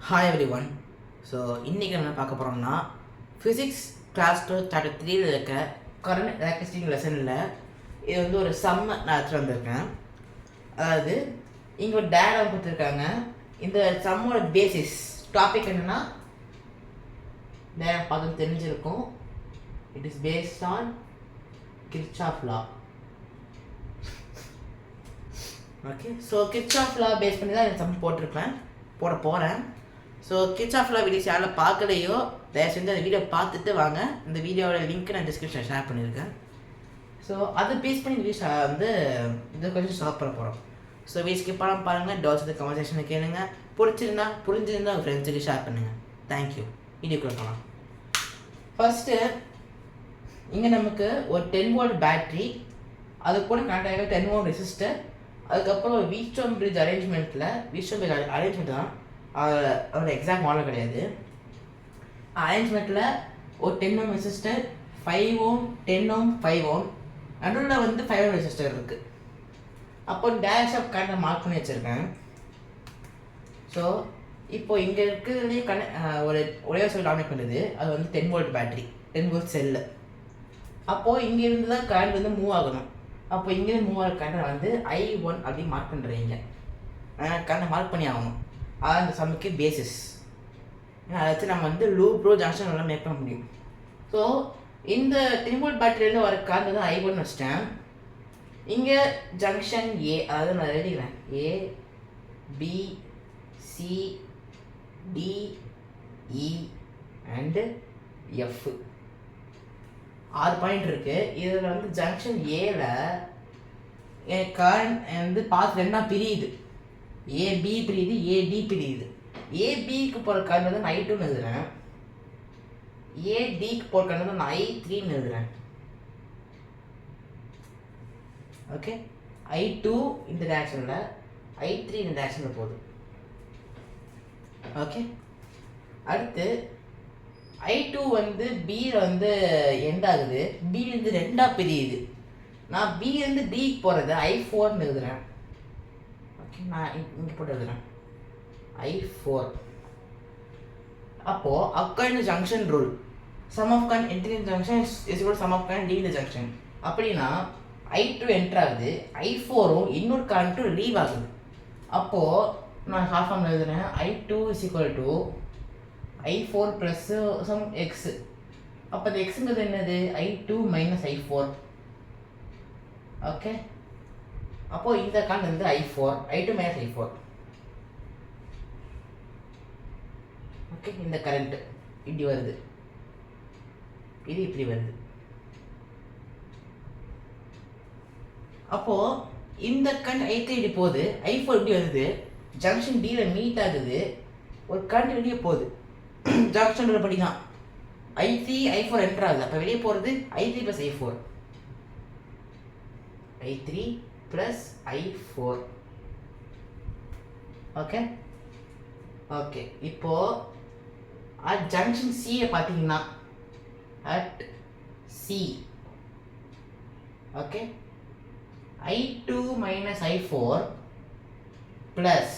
Hi every one. So இன்றைக்கி என்ன பார்க்க போகிறோம்னா ஃபிசிக்ஸ் கிளாஸ் 2 சாப்டர் 3ல் இருக்க கரண்ட் எலக்ட்ரிசிட்டி லெசனில் இது வந்து ஒரு சம்ம நான் எடுத்துகிட்டு வந்திருக்கேன். அதாவது இங்கே ஒரு டயக்ராம் கொடுத்துருக்காங்க. இந்த சம்மோட பேசிஸ் டாபிக் என்னென்னா டயக்ராம் பார்த்து தெரிஞ்சிருக்கும். It is based on Kirchhoff law. Okay, so Kirchhoff law base பண்ணி தான் இந்த சம் போட போகிறேன். ஸோ கிர்ச்சாஃப் லா வீடியோஸ் யாரெல்லாம் பார்க்கலையோ தயவு செஞ்சு அந்த வீடியோ பார்த்துட்டு வாங்க. இந்த வீடியோவோட லிங்க் நான் டிஸ்கிரிப்ஷனில் ஷேர் பண்ணியிருக்கேன். ஸோ அதை பேஸ் பண்ணி வீடியோஸ் வந்து இது கொஞ்சம் ஸ்டாப் பண்ண போகிறோம். ஸோ வீடியோ ஸ்கிப் பண்ணாமல் பாருங்கள். டவுட்ஸ் இந்த கமெண்ட் செக்ஷனில் கேளுங்க. புரிஞ்சிருந்தா உங்கள் ஃப்ரெண்ட்ஸுக்கு ஷேர் பண்ணுங்கள். தேங்க்யூ. வீடியோக்குள்ள போகலாம். ஃபஸ்ட்டு இங்கே நமக்கு ஒரு 10 வோல்ட் பேட்ரி, அது கூட கனெக்ட் ஆகிற 10 ஓம் ரெசிஸ்டர், அதுக்கப்புறம் ஒரு வீஸ்டோன் பிரிட்ஜ் அரேஞ்ச்மெண்ட் தான். அதோட எக்ஸாக்ட் மாடல் கிடையாது. அரேஞ்ச்மெண்ட்டில் ஒரு 10 ஓம் ரெசிஸ்டர், 5 ஓம், 10 ஓம், 5 ஓம், நடுவில் வந்து 5 ஓம் ரெசிஸ்டர் இருக்குது. அப்போ டேஷ் ஆஃப் கரண்ட்டை மார்க் பண்ணி வச்சுருக்கேன். ஸோ இப்போ இங்கே இருக்கிறதுலேயே ஒரே செல் டாமினேட் பண்ணுது. அது வந்து 10 வோல்ட் பேட்டரி, 10 வோல்ட் செல்லு. அப்போது இங்கேருந்து தான் கரண்ட் வந்து மூவ் ஆகணும். அப்போ இங்கேருந்து மூவ் ஆகிற கரண்ட்டை வந்து I1 அப்படின்னு மார்க் பண்ணுறீங்க. கரண்ட்டை மார்க் பண்ணி ஆகணும். அதான் இந்த சம்முக்கு பேசிஸ். அதை வச்சு நம்ம வந்து லூப் ரோ ஜங்ஷன் எல்லாம் மேக் பண்ண முடியும். ஸோ இந்த 10 வோல்ட் பேட்டரியிலேருந்து வர கரண்ட் தான் I1 வச்சிட்டேன். இங்கே ஜங்ஷன் ஏ, அதாவது நான் எழுதிக்கிறேன், A B C D E and F 6 point இருக்குது. இதில் வந்து ஜங்ஷன் ஏல என் கரண்ட் வந்து பாத் ரெண்டாக பிரியுது. ஏபி பிரியுது, ஏடி பிரியுது. ஏபிக்கு போகிற கரண்ட் வந்து நான் I2ன்னு எழுதுகிறேன். ஏடிக்கு போகிற கரண்ட் வந்து நான் I3ன்னு எழுதுகிறேன். ஓகே, I2 இந்த டேரக்ஷனில், I3 இந்த டேரக்ஷனில் போகுது. ஓகே, அடுத்து I2 வந்து பியில் வந்து எண்ட் ஆகுது. பியிலேருந்து ரெண்டாக பிரியுது. நான் பியிலேருந்து டிக்கு போகிறது I4ன்னு எழுதுகிறேன். ஓகே, நான் இங்கே போட்டு எழுதுகிறேன் I4. அப்போது according junction rule, sum of current entering junction is equal sum of current leave the junction. அப்படின்னா I2 என்ட்ரு ஆகுது, I4ம் இன்னொரு கரண்ட்டும் லீவ் ஆகுது. அப்போது நான் ஷார்ட் ஃபார்ம் எழுதுகிறேன் I2 is equal to I4 plus sum x. அப்போ அது எக்ஸுங்கிறது என்னது? I2 minus I4. ஓகே, அப்போது இந்த கரண்ட் வந்து I4, I2 minus I4. Okay, இந்த கரண்ட்டு இப்படி வருது, இது இப்படி வருது. அப்போது இந்த கரண்ட் I3 இப்படி போகுது, I4 இப்படி வருது, ஜங்ஷன் டியில் மீட் ஆகுது, ஒரு கரண்ட் வெளியே போகுது. ஜங்ஷன் படி தான் I3 I4 என்ட்ரு ஆகுது. அப்போ வெளியே போகிறது I3 plus I4, I3 plus I4. Okay okay, இப்போது அட் ஜங்ஷன் சியை பார்த்தீங்கன்னா, at C, okay, I2 minus I4 plus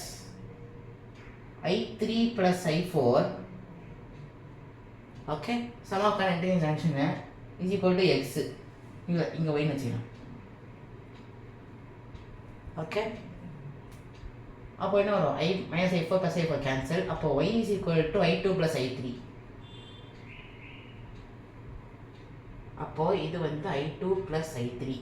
I3 plus I4, okay, sum of current entering junction is equal to x. இங்கே ஒய்னு வச்சுக்கலாம். ஓகே, அப்போ என்ன வரும்? I minus I4 plus I4 cancel. அப்போ y is equal to I2 plus I3. அப்போது இது வந்து I2 ப்ளஸ் I3.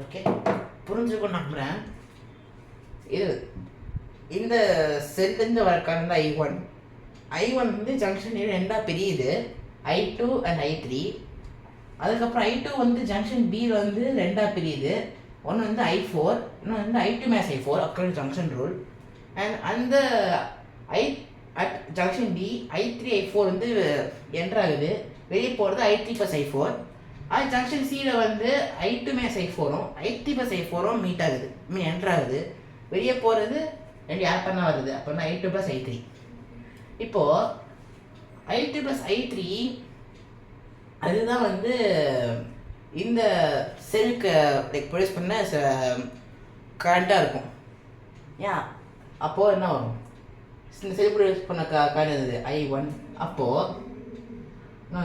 ஓகே, புரிஞ்சுக்கணும் நம்புகிறேன். இது இந்த செல்லேருந்து வர கரண்ட் I1. I1 வந்து ஜங்ஷன் ரெண்டாக பிரியுது, I2 அண்ட் I3. அதுக்கப்புறம் I2 வந்து ஜங்ஷன் பியில் வந்து ரெண்டாக பிரியுது. ஒன்று வந்து I4, இன்னொன்று வந்து I2 minus I4 according junction rule. And அந்த at junction the I3 I4 வந்து என்ட்ரு ஆகுது, வெளியே போகிறது I3 ப்ளஸ் I4. அது ஜங்ஷன் சியில் வந்து I2 மைனஸ் I4ம் I3 ப்ளஸ் I4ம் மீட் ஆகுது, என்ட்ரு ஆகுது, வெளியே போகிறது ரெண்டு ஆட் பண்ணால் வருது. அப்போ வந்து I2 ப்ளஸ் I3. இப்போது I2 ப்ளஸ் I3 அதுதான் வந்து இந்த செல்லுக்கு லைக் ப்ரொடியூஸ் பண்ண கரண்ட்டாக இருக்கும். ஏன் அப்போது என்ன வரும்? இந்த செல் ப்ரொடியூஸ் பண்ண கரண்ட் இருந்தது I1. அப்போது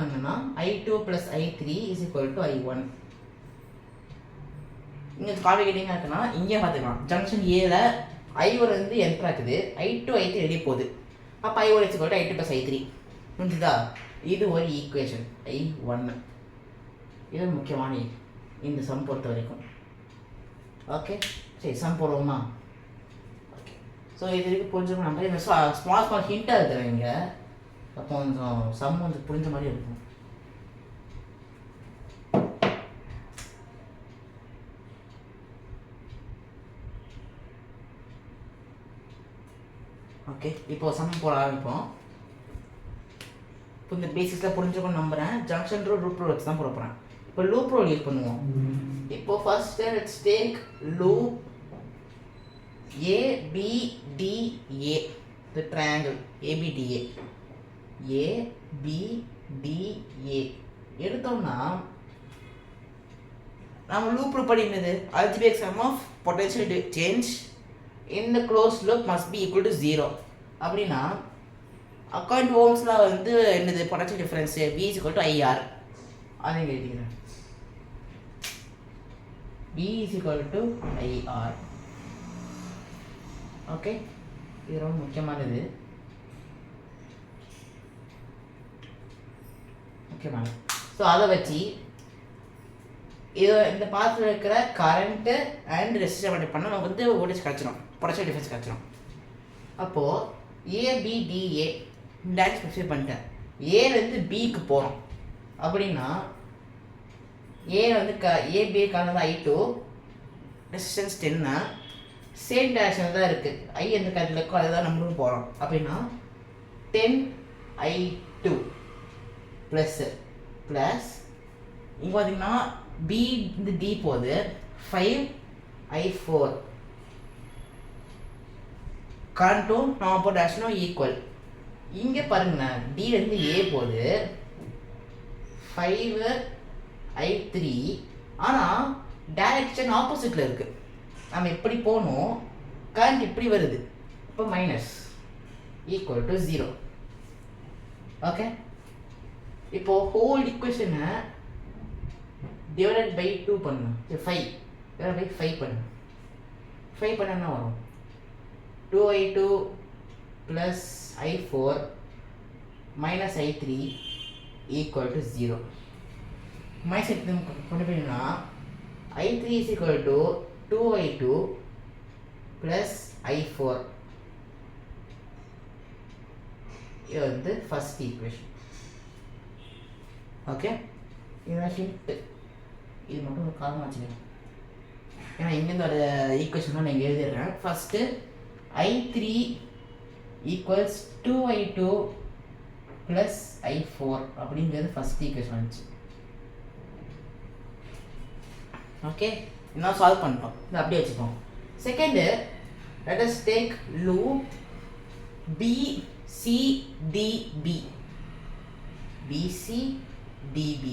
என்னன்னா I2 + I3 = I1. இங்கே காம்ப்ளிகேட்டிங்காக இருக்குன்னா இங்கே பார்த்துக்கலாம். ஜங்ஷன் ஏல I1 வந்து என்ட்ரு ஆகுது, I2 I3 வெளியே போகுது. அப்போ I1 = I2 + I3. புரிஞ்சுதா? இது ஒரு ஈக்குவேஷன் I1. இது முக்கியமான இந்த சம் பொறுத்த வரைக்கும். ஓகே, சரி சம் போடுவோமா? ஓகே, ஸோ இது வரைக்கும் புரிஞ்சுக்கணும். நம்ம இந்த ஸ்மால் ஹிண்ட்டாக இருக்கிறேன் இங்கே. அப்போ கொஞ்சம் சம் கொஞ்சம் புரிஞ்ச மாதிரி இருக்கும். ஓகே, இப்போ சம் போட ஆரம்பிப்போம். இப்போ இந்த பேசிக்ஸில் புரிஞ்சுக்கணும் நம்புகிறேன். ஜங்ஷன் ரூல் லூப் ரூல் வச்சு தான் போட போகிறேன். இப்போ லூப் ரூல் யூஸ் பண்ணுவோம். இப்போ first let's take loop ABDA, the triangle ABDA. ABDA எடுத்தோம்னா நம்ம லூப் ரூல் படி என்னது? algebraic sum of potential change in the closed loop must be equal to 0. அப்படின்னா அக்கார்டிங் டு ஓம்ஸ் லா வந்து என்னது? Potential difference V = IR. அதை எழுதிக்கிறேன். V = IR. Okay, இது ரொம்ப முக்கியமானது. ஸோ அதை வச்சு இது இந்த பாத்தில் இருக்கிற கரண்ட்டு அண்ட் ரெசிஸ்டர் பண்ணால் நமக்கு வந்து வோல்டேஜ் கிடச்சிடும், பொட்டன்ஷியல் டிஃபரன்ஸ் கிடச்சிடும். அப்போது ABDA டேரக்ட் ஸ்பெசிஃபை பண்ணிட்டேன். ஏலேருந்து பிக்கு போகிறோம் அப்படின்னா ஏ வந்து ஏபிக்கானது I2, ரெசிஸ்டன்ஸ் 10. சேம் டேரக்ஷன் தான் இருக்குது. I எந்த கரண்ட்டில் இருக்கோ அதை தான் நம்மளும் போகிறோம். அப்படின்னா 10I2 ப்ளஸ் இங்கே பார்த்தீங்கன்னா B இந்த D போகுது, 5I4. கரண்ட்டும் நம்ம போட்ட டேரக்ஷனும் ஈக்குவல். இங்கே பாருங்கண்ணா, டிலேருந்து ஏ போகுது, 5I3. ஆனால் டைரக்ஷன் ஆப்போசிட்டில் இருக்குது. நம்ம எப்படி போகணும், கரண்ட் இப்படி வருது. இப்போ -= 0. ஓகே, இப்போ ஹோல் ஈக்குவேஷனை டிவைடட் பை 2 பண்ணணும். 5 டிவைட் பை 5 பண்ணணும். 5 பண்ண என்ன வரும்? 2I2 + I4 - I3 = 0. மைனஸ் எடுத்து கொண்டு போயின்னா I3 = 2I2 + I4. இது வந்து ஃபர்ஸ்ட் ஈக்குவேஷன். ஓகே, இதுதான் ஹிண்ட். இது மட்டும் ஒரு காரணம் வச்சுக்கணும். ஏன்னா இங்கேருந்து ஒரு ஈக்குவேஷன் தான் நான் எழுதிடுறேன். ஃபஸ்ட்டு I3 = 2I2 + I4 அப்படிங்கிறது ஃபஸ்ட் ஈக்குவேஷன் வந்துச்சு. ஓகே, இன்னும் சால்வ் பண்ணிட்டோம். இது அப்படியே வச்சுப்போம். Second, let us take loop BCDB. BCDB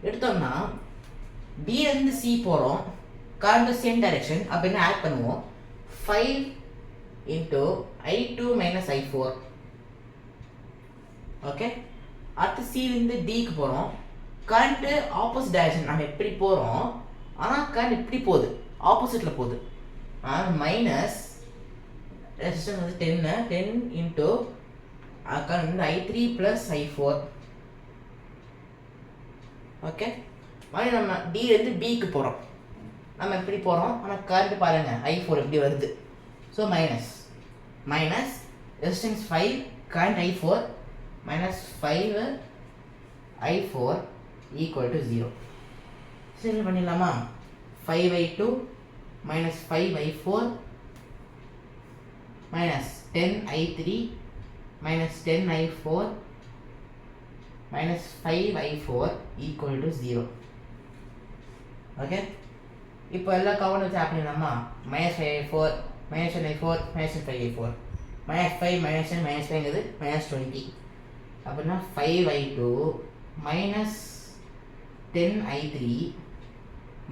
எடுத்தோம்னா பிலேருந்து சி போகிறோம், கரண்ட் சேம் டைரெக்ஷன். அப்படின்னு ஆட் பண்ணுவோம். 5 × I2 - I4. ஓகே, அடுத்து சிலேருந்து டிக்கு போகிறோம், கரண்ட்டு ஆப்போசிட் டைரெக்ஷன். நம்ம எப்படி போகிறோம், ஆனால் கரண்ட் இப்படி போகுது, ஆப்போசிட்டில் போகுது. ஆனால் மைனஸ் ரெசிஸ்டன்ஸ் வந்து 10 × கரண்ட் வந்து I3 + I4. ஓகே, மறுபடியும் நம்ம டிலேருந்து பிக்கு போகிறோம். நம்ம எப்படி போகிறோம், ஆனால் கரண்ட் பாருங்கள் I4 எப்படி வருது. So minus resistance 5, current I4 -5I4 = 0. சரி பண்ணிடலாமா? 5I2 - 5I4 -10I3 - 10I4 -5I4 = 0. Okay, இப்போ எல்லா கவுண்ட் வச்சு ஆட் பண்ணிடலாமா? -5I4 -10I4 -5I4 -5 -10 -5ங்கிறது -20. அப்படின்னா 5I2 - 10i3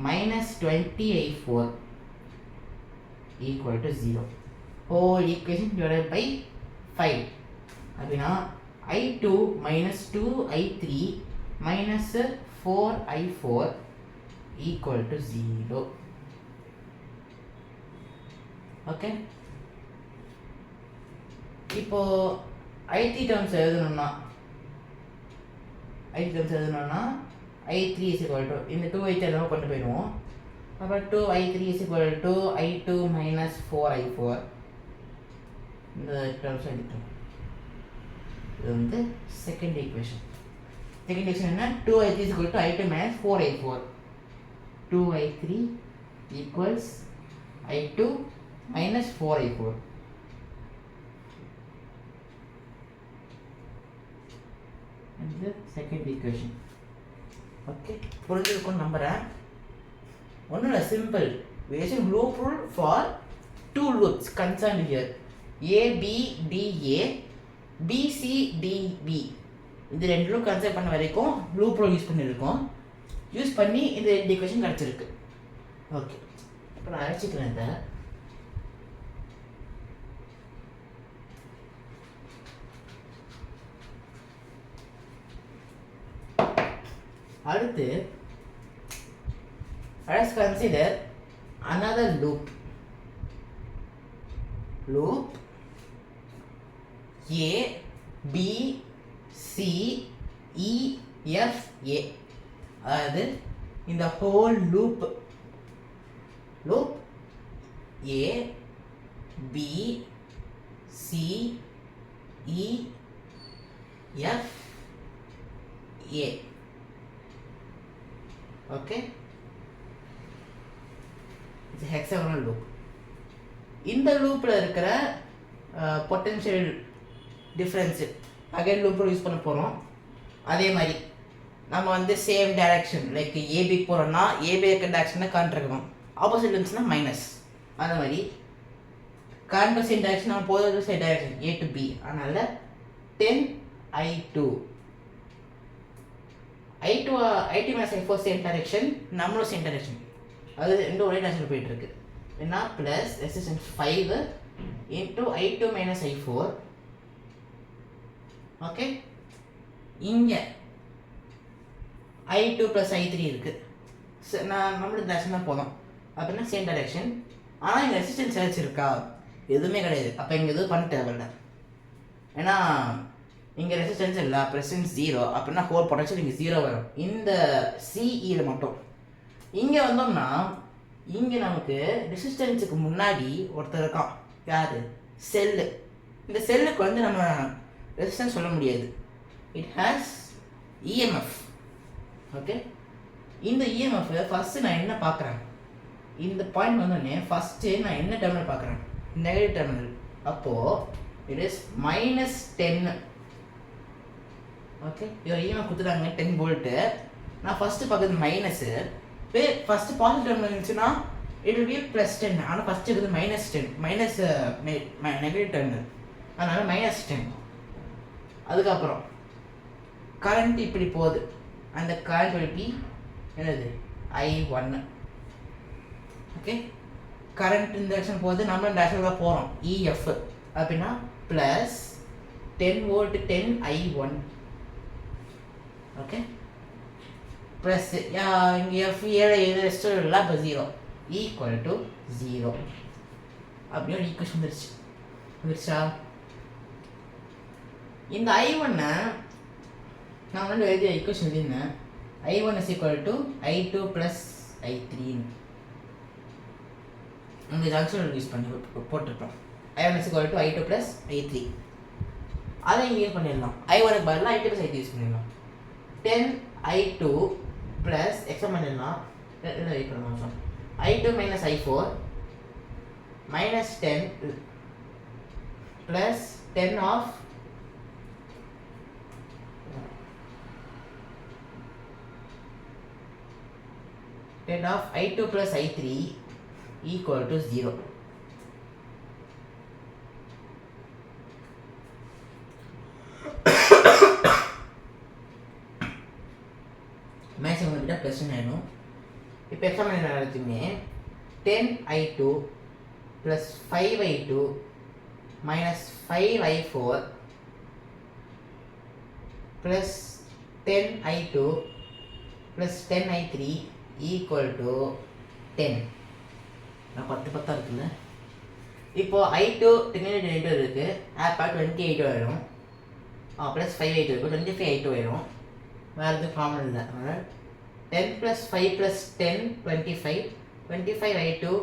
minus 20i4 equal to 0. Whole equation divided by 5. அப்படின்னா i2 minus 2i3 minus 4i4 equal to 0. Okay, இப்போ i3 terms எழுதணும்னா i3 is equal to இந்த 2i3 எல்லாம் கொண்டு போயிடுவோம். அப்போ 2i3 is equal to i2 minus 4i4. இந்த terms எழுதிட்டோம். இது வந்து செகண்ட் ஈக்குவேஷன். செகண்ட் ஈக்குவேஷன் என்ன? 2i3 is equal to i2 minus 4i4. 2i3 equals i2 minus 4i4. And the second equation. Okay, புரிஞ்சிருக்கும் நம்புறேன். ஒன்றும் இல்லை, simple. We are using loop rule for two loops concerned here. A B D A B C D B. இது ரெண்டு loop consider பண்ண வரைக்கும் loop rule use பண்ணியிருக்கோம். Use பண்ணி இந்த ரெண்டு ஈக்குவேஷன் கிடச்சிருக்கு. ஓகே, இப்போ நான் அழைச்சிக்கிறேன். இதை அடுத்து let's consider another loop. A B C E F A. அதாவது இந்த whole loop A B C E F A. Okay, இது ஹெக்ஸாகனல் லூப். இந்த லூப்பில் இருக்கிற பொட்டென்ஷியல் டிஃப்ரென்ஸு அகைன் லூப்பில் யூஸ் பண்ண போகிறோம். அதே மாதிரி நம்ம வந்து சேம் டைரக்ஷன் லைக் ஏபி போகிறோம்னா ஏபி இருக்க டைரக்ஷனில் கரண்ட் இருக்கணும். ஆப்போசிட் இருந்துச்சுன்னா மைனஸ். அந்த மாதிரி கரண்ட் சேம் டைரக்ஷன் நம்ம போகிறது same direction A to B. அதனால் 10i2 i2 minus i4 same direction, நம்மளும் சேம் டைரக்ஷன். அது ரெண்டும் ஒரே டைரக்ஷன் போயிட்டுருக்கு. என்ன plus resistance 5 into i2 minus i4. Okay, இங்கே i2 ப்ளஸ் i3 இருக்குது. நம்மளுக்கு டைரக்ஷன் தான் போதும். அப்படின்னா சேம் டைரக்ஷன். ஆனால் இங்கே ரெசிஸ்டன்ஸ் ஏதாச்சும் இருக்கா? எதுவுமே கிடையாது. அப்போ இங்கே எதுவும் பண்ண தேவையில்லை. ஏன்னா இங்கே ரெசிஸ்டன்ஸ் இல்லை, ரெசிஸ்டன்ஸ் 0. அப்படின்னா ஹோல் பொட்டன்ஷியல் இங்கே 0 வரும் இந்த சிஇயில் மட்டும். இங்கே வந்தோம்னா இங்கே நமக்கு ரெசிஸ்டன்ஸுக்கு முன்னாடி ஒருத்தர் இருக்கான். யார்? செல்லு. இந்த செல்லுக்கு வந்து நம்ம ரெசிஸ்டன்ஸ் சொல்ல முடியாது. It has EMF. ஓகே, இந்த இஎம்எஃப் ஃபஸ்ட்டு நான் என்ன பார்க்குறேன்? இந்த பாயிண்ட் வந்தோடனே ஃபஸ்ட்டு நான் என்ன டெர்மினல் பார்க்குறேன்? Negative terminal. அப்போது இட் இஸ் -10. ஓகே, இவர் ஈவன் கொடுத்துட்டாங்க 10 வோல்ட்டு. நான் ஃபஸ்ட்டு பார்க்குறது மைனஸு. ஃபஸ்ட்டு பாசிட்டிவ் டெர்மினல் இருந்துச்சுன்னா இட் வில் பி +10. ஆனால் ஃபஸ்ட்டு இருக்குது -10 மைனஸ் நெகட்டிவ் டெர்மினல். அதனால் -10. அதுக்கப்புறம் கரண்ட் இப்படி போகுது. அந்த கரண்ட் வில் பி என்னது? I1. ஓகே, கரண்ட் இந்த டைரக்ஷன் போகுது, நம்ம இந்த டைரக்ஷன் தான் போகிறோம். EF அப்படின்னா plus 10 volt 10i1. Okay, plus இங்கே எஃப் ஏழை எது ரெஸ்டர் இல்லை, இப்போ 0 ஈக்குவல் டு 0. அப்படியே ஒரு ஈக்குவேஷன் வந்துருச்சா? இந்த i1 நான் வந்து எழுதிய ஈக்குவேஷன் எழுதியிருந்தேன். i1 is equal to i2 plus i3. இந்த ஜங்ஷன் யூஸ் பண்ணி போட்டிருப்போம். i1 is equal to i2 plus i3. அதை இங்கே யூஸ் பண்ணிடலாம். i1க்கு பதிலாக i2 plus i3 யூஸ் பண்ணிடலாம். 10i2 plus எக்ஸாம் பண்ணிடலாம். i2 minus i4 minus 10 plus 10 of i2 plus i3 equal to 0. Maximum வந்துவிட்டால் ப்ளஸ்ன்னு ஆகிடும். இப்போ எக்ஸாம் என்ன நடத்துமே 10i2 plus 5i2 minus 5i4 plus 10i2 plus 10i3 equal to 10. நான் 10 இருக்குல்ல. இப்போது i2 10i2 இருக்குது, ஆப்பா 20i2 ஆகிடும். ப்ளஸ் 5i2 இருக்கும், 25i2 ஆகிடும். வேறு எதுவும் காமன் இல்லை. அதனால் 10 plus 5 plus 10 25, 25i2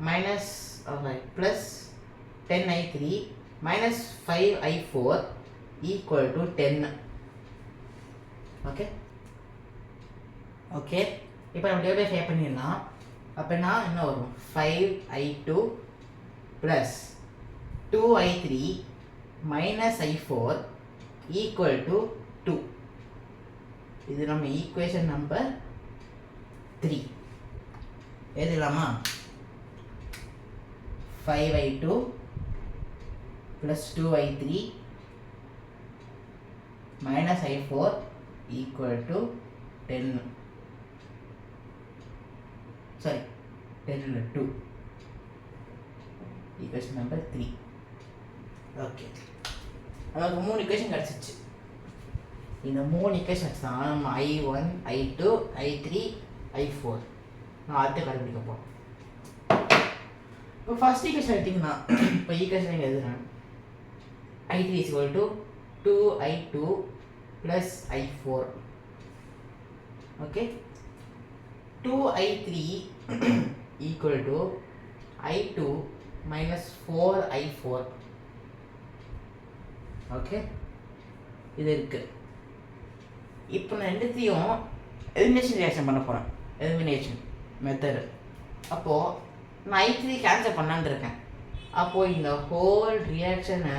minus plus 10i3 minus 5i4 equal to 10. Okay okay இப்போ நம்ம டிவைட் பை 5 பண்ணிடலாம். அப்படின்னா என்ன வரும்? 5i2 plus 2i3 minus i4 equal to 2. இது நம்ம ஈக்குவேஷன் நம்பர் 3 எழுதலாமா? 5i2 plus 2i3 minus i4 equal to 10. Sorry 10 இல்லை 2. Equation number 3. ஓகே, நமக்கு 3 ஈக்குவேஷன் கிடச்சிச்சு. இந்த 3 ஈக்குவேஷன்ஸ் தான் நம்ம i1 i2 i3 i4 நான் அடுத்த கண்டுபிடிக்க போகிறோம். இப்போ ஃபர்ஸ்ட் ஈக்குவேஷன் எடுத்திங்கன்னா இப்போ ஈக்குவேஷன் இங்கே எழுதுறேன். i3 is equal to 2i2 plus i4. Okay, 2i3 equal to i2 minus 4i4. Okay, இது இருக்கு. இப்போ நான் ரெண்டுத்தையும் எலிமினேஷன் ரியாக்ஷன் பண்ண போகிறேன். Elimination method. அப்போது நான் i3 கேன்சல் பண்ணலான்னு இருக்கேன். அப்போது இந்த ஹோல் ரியாக்ஷனை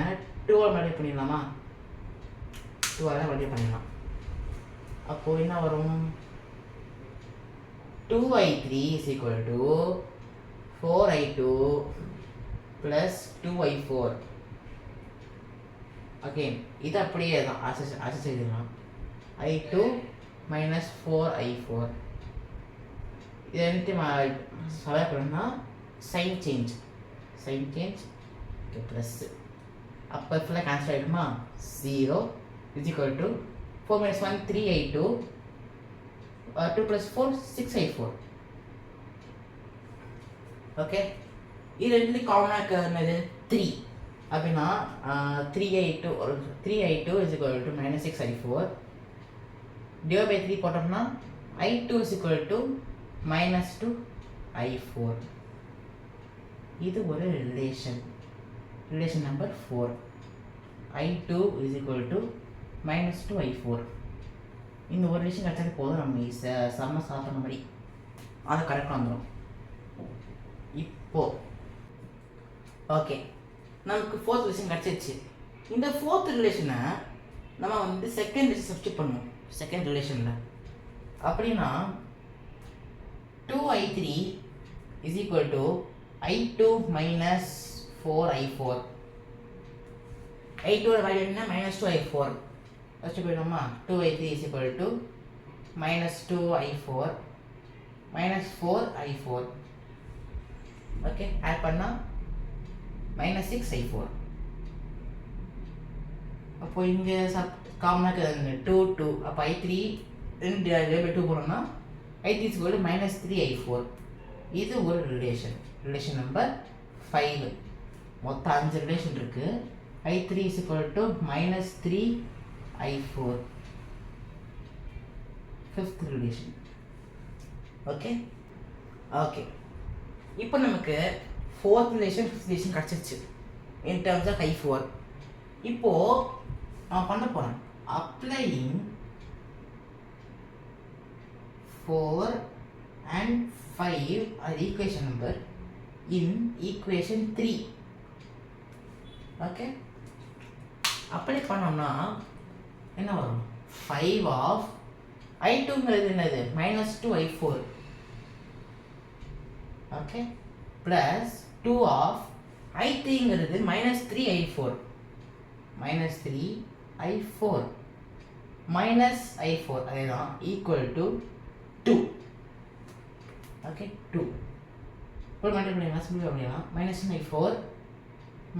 2ஆல் மல்டிப்ளை பண்ணிடலாமா? 2ஆல் மல்டிப்ளை பண்ணிடலாம். அப்போது என்ன வரும்? 2i3 is equal to 4i2 plus 2i4. Okay, இது அப்படியே தான் அசஸ் எழுதலாம். i2 minus 4i4. இது ரெண்டுத்தையும் சால்வ் பண்ணணும்னா சைன் சேஞ்ச் ஓகே ப்ளஸ். அப்போ ஃபுல்லாக cancel ஆகிடுமா? 0 is equal to 4 minus 1 3i2 2 plus 4 6i4. Okay, இது ரெண்டு காமனாக இருக்கிறது 3 அப்படின்னா 3i2 is equal to minus 6i4 divided by 3 போட்டோம்னா i2 is equal to minus 2i4. இது ஒரு relation number 4. i2 is equal to minus 2i4. இந்த ஒரு ரிலேஷன் கிடச்சாலே போதும், நம்ம செம்ம சாப்பிட்ற மாதிரி அது கரெக்டாக வந்துடும். இப்போது ஓகே, நமக்கு 4th ரிலேஷன் கிடச்சிருச்சு. இந்த 4th ரிலேஷனை நம்ம வந்து செகண்ட் ரிலேஷன் சப்ஸ்டிட் பண்ணுவோம். செகண்ட் ரிலேஷனில் அப்படின்னா 2i3 is equal to i2 minus 4i4. i2 value என்ன? minus 2i4. ஃபஸ்ட்டு போயிடுமா? 2i3 is equal to minus 2i4 minus 4i4. Okay, add பண்ணால் minus 6i4. அப்போ இங்கே காமனாக 2 அப்போ i3 2 போனோம்னா i3 is equal to minus 3i4. இது ஒரு ரிலேஷன் நம்பர் 5. மொத்தம் 5 ரிலேஷன் இருக்குது. i3 is equal to minus 3i4. 5th relation. Okay okay, இப்போ நமக்கு 4th ரிலேஷன் 5th ரிலேஷன் கிடச்சிருச்சு இன் டர்ம்ஸ் ஆஃப் i4. இப்போது நான் பண்ண போகிறேன் applying 4 and 5 are equation number in equation 3. Okay, apply பண்ணோம்னா என்ன வரும்? 5 of i2ங்கிறது என்னது? minus 2i4. Okay, plus 2 of i3ங்கிறது minus 3i4. minus 3i4 minus I4 அதேதான் equal to 2. ஓகே 2 இப்போ மல்டிப்ளை பண்ணலாம் சிம்பிளிஃபை பண்ணலாம் minus I4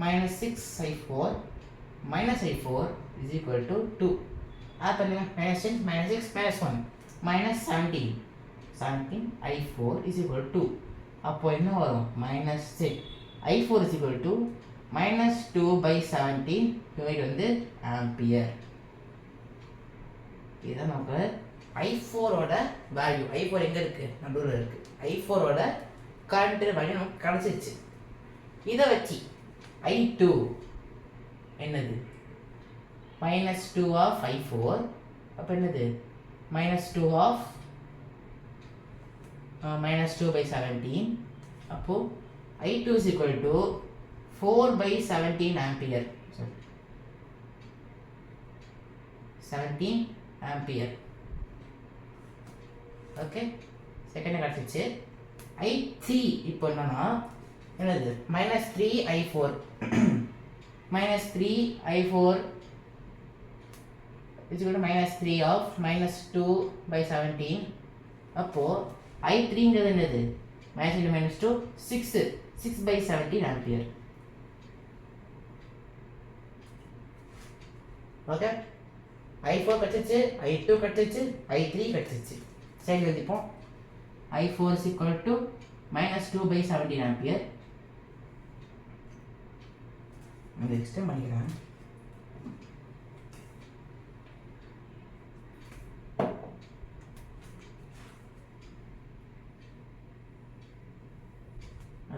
minus 6I4 minus I4 is equal to 2. Add பண்ணுங்க minus 10 minus 6 minus 1 minus 17 I4 is equal to 2. அப்போ என்ன வரும் minus 6 I4 is equal to minus 2 by 17 unit வந்து ampere. இதுதான் நமக்கு I4 ஓட வேல்யூ. I4 எங்கே இருக்குது? நடுவில் இருக்குது. I4 ஓட கரண்ட் வேல்யூ நமக்கு கிடச்சிச்சு. இதை வச்சு I2 என்னது minus 2 of I4 அப்போ என்னது minus 2 of minus 2 by 17 அப்போ I2 is equal to 4 by 17 ampere. 17 ampere. Okay second கிடச்சிச்சு. I3 இப்போ என்னன்னா என்னது minus 3 I4 minus 3 I4 is equal to minus 3 of minus 2 by 17 அப்போ I3ங்கிறது என்னது minus into minus 2 6 by 17 ampere. Okay I4 கிடச்சிச்சு, I2 கிடச்சிச்சு, I3 கிடச்சிச்சு. சரி எழுதிப்போம். I4 is equal to minus 2 by 17 ampere. நான் எக்ஸ்டெண்ட் பண்ணிக்கிறேன்.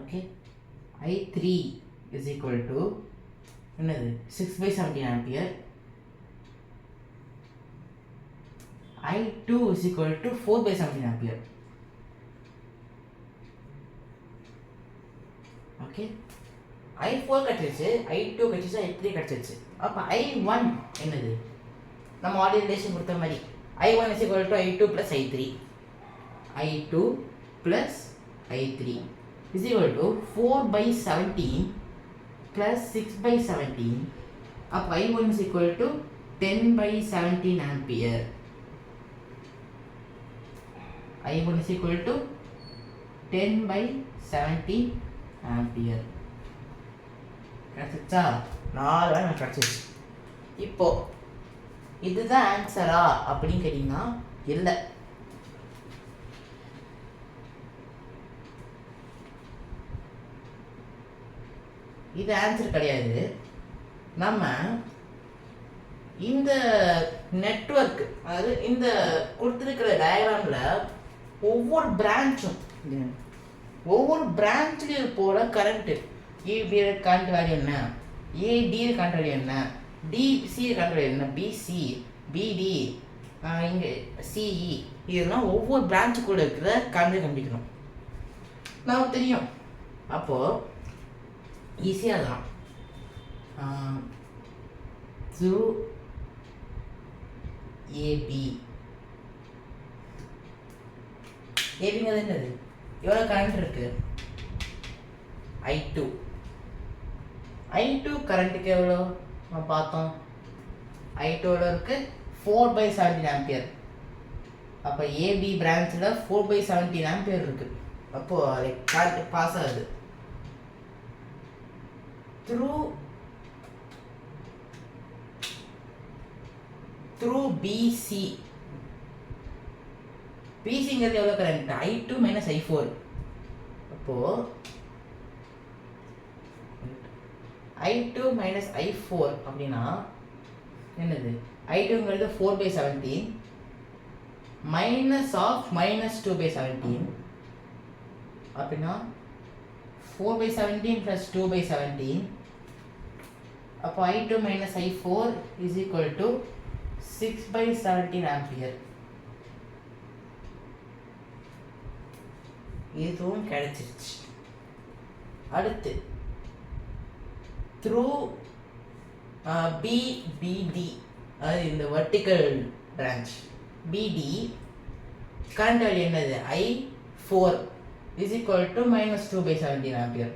Okay I3 is equal to என்னது 6 by 17 ampere. I2 is equal to 4 by 17 ampere. Okay I4 கிடச்சிச்சு, I2 கிடச்சிச்சு, I3 கிடச்சிச்சு. அப்போ I1 என்னது நம்ம ஆர்டினரி ரிலேஷன் கொடுத்த மாதிரி I1 is equal to I2 plus I3. I2 plus I3 is equal to 4 by 17 plus 6 by 17. அப்போ I1 is equal to 10 by 17 ampere. I1 is equal to 10 by 17 ampere. கிடச்சிச்சா? 4 எனக்கு கிடச்சிச்சு. இப்போ இதுதான் ஆன்சரா அப்படின்னு கேட்டிங்கன்னா இல்லை. இது ஆன்சர் கிடையாது. நம்ம இந்த நெட்வொர்க் அதாவது இந்த கொடுத்துருக்கிற டயக்ராமில் ஒவ்வொரு பிரான்ச்லேயும் போல கரண்ட்டு ஏபி கரண்ட் வேல்யூ என்ன, ஏடி கரண்ட் வேல்யூ என்ன, டிசி கரண்ட் வேல்யூ என்ன, பிசி பிடி இங்கே சிஇ இதெல்லாம் ஒவ்வொரு பிரான்ச்சு கூட இருக்கிற கரண்ட் கண்டுபிடிக்கணும் நமக்கு தெரியும். அப்போது ஈஸியாக தான் through ஏபி ஏபிங்கிறது என்னது எவ்வளோ கரண்ட் இருக்கு I2 கரண்ட்டுக்கு எவ்வளோ நம்ம பார்த்தோம் I2 எவ்வளோ இருக்கு 4 by 17 ஆம்பியர். அப்போ ஏபி பிரான்ச்சில் 4 by 17 ஆம்பியர் இருக்கு. அப்போது கரண்ட் பாஸ் ஆகுது through BC. BCங்கிறது எவ்வளோ கரண்ட் I2 minus I4. அப்போது I2 minus I4 அப்படின்னா என்னது I2ங்கிறது 4 by 17 minus of minus 2 by 17 அப்படின்னா 4 by 17 plus 2 by 17. அப்போ I2 minus I4 is equal to 6 by 17 ampere. இதுவும் கிடைச்சிருச்சு. அடுத்து த்ரூ பிடி அதாவது இந்த வெர்டிக்கல் பிரான்ச் பிடி கரண்ட் வேல்யூ என்னது I4 is equal to minus 2 by 17 ampere.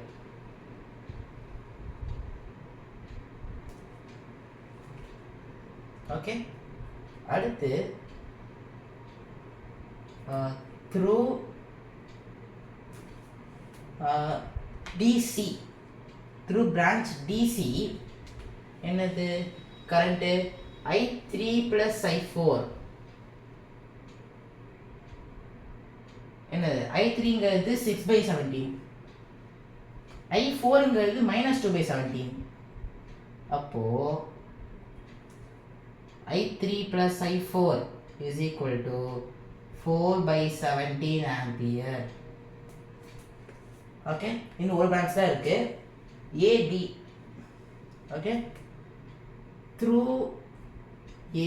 Okay அடுத்து through DC through branch DC என்னது கரண்ட்டு I3 + I4 என்னது I3ங்கிறது 6/17 I4ங்கிறது -2/17 அப்போ I3 + I4 = 4/17 ஆம்பியர். ஓகே, இன்னும் ஒரு பிரான்ச் தான் இருக்கு AB. Okay, through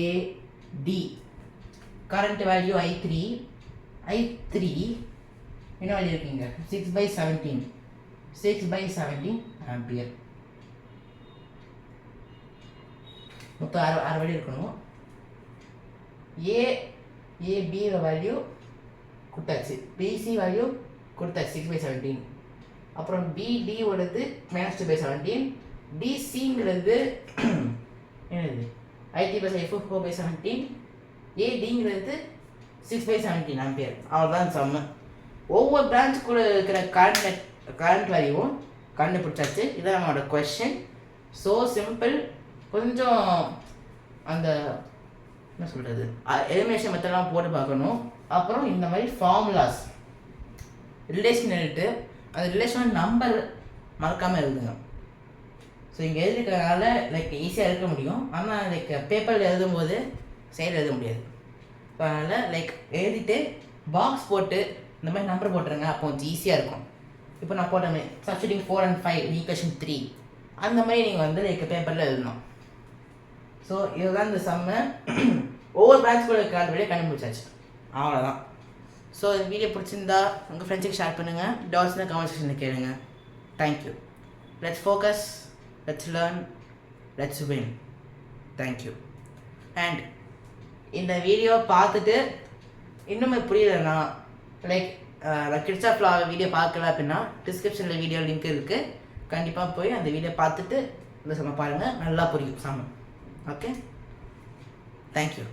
AD current value I3 என்ன வேல்யூ இருக்குங்க 6/17 ஆம்பியர். மொத்தம் 6 வேல்யூ இருக்கணும். AB வேல்யூ கொடுத்தாச்சு, BC வேல்யூ கொடுத்தாச்சு 6/17. அப்புறம் BD ஓடது -2/17, DCங்கிறது என்னது I3 + I4 4/17, ADங்கிறது 6/17 ஆம்பியர். அவ்வளோதான் சம்மு. ஒவ்வொரு பிரான்ச்சுக்குள்ளே இருக்கிற கரண்ட் வேல்யூவும் கண்டுபிடிச்சாச்சு. இதான் நம்மளோட கொஸ்டின். So simple. கொஞ்சம் அந்த என்ன சொல்கிறது எலிமினேஷன் மெத்தட்லாம் போட்டு பார்க்கணும். அப்புறம் இந்த மாதிரி ஃபார்முலாஸ் ரிலேஷன் எழுதிட்டு அந்த ரிலேஷன் நம்பர் மறக்காமல் எழுதுங்க. ஸோ இங்கே எழுதிக்கிறதுனால லைக் ஈஸியாக எழுத முடியும், ஆனால் லைக் பேப்பரில் எழுதும்போது சைடில் எழுத முடியாது. ஸோ அதனால் லைக் எழுதிட்டு பாக்ஸ் போட்டு இந்த மாதிரி நம்பர் போட்டுருங்க, அப்போ கொஞ்சம் ஈஸியாக இருக்கும். இப்போ நான் போட்டேன் சப்ஸ்டிட்யூட்டிங் 4 and 5 ஈக்குவேஷன் 3, அந்த மாதிரி நீங்கள் வந்து லைக் பேப்பரில் எழுதணும். ஸோ இதுதான் இந்த சம்மு. ஒவ்வொரு பிரான்ச்சுக்குள்ள இருக்கிற கண்டுபிடிச்சாச்சு. அவ்வளோதான். ஸோ இந்த வீடியோ பிடிச்சிருந்தா உங்கள் ஃப்ரெண்ட்ஸுக்கு ஷேர் பண்ணுங்கள். டவுட்ஸ்னால் கமெண்ட் செக்ஷனில் கேளுங்க. Thank you. Let's focus, let's learn, let's win. Thank you. And இந்த வீடியோ பார்த்துட்டு இன்னுமே புரியலைன்னா லைக் கிட்சாஃப் லா வீடியோ பார்க்கல அப்படின்னா டிஸ்கிரிப்ஷனில் வீடியோ லிங்க் இருக்குது. கண்டிப்பாக போய் அந்த வீடியோ பார்த்துட்டு இந்த சம்ம பாருங்கள், நல்லா புரியும் சம்ம. Okay, thank you.